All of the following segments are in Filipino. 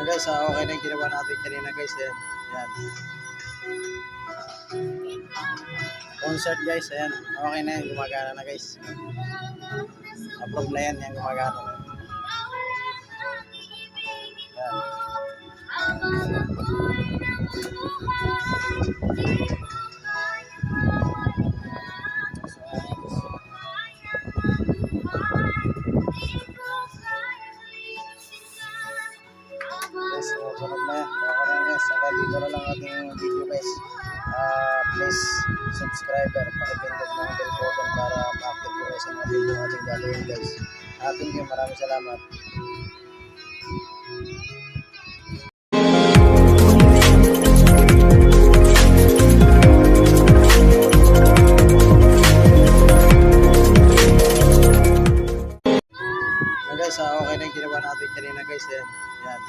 Guys, okay na yung ginawa natin kanina guys. Ayan. Ayan. Concert guys. Ayan. Okay na yan. Gumagana na guys. Approve na yan. Yan gumagana. Yes, sunod na yan. Okay na guys. Saka dito na lang ating video guys. Please subscriber, pakipindot ng bell button para ma-active ko sa mga video natin gagawin guys. Thank you, maraming salamat. Guys, okay na yung ginawa natin kanina guys. Ayan. Ayan.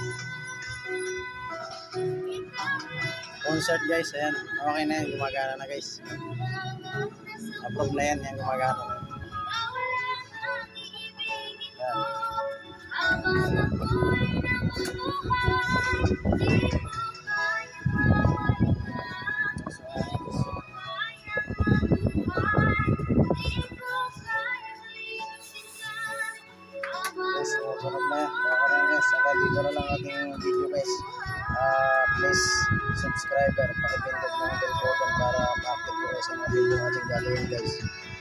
Concert guys. Ayan. Okay na yan. Gumagana na guys. Approve na yan. Yan gumagana. Yes, sunod na yan. Okay na guys. Saka dito na lang ating video guys. Please subscriber, pakipindot ng bell button para ma-active ko sa mga video natin gagawin guys.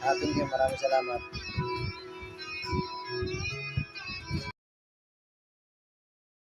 Thank you, maraming salamat.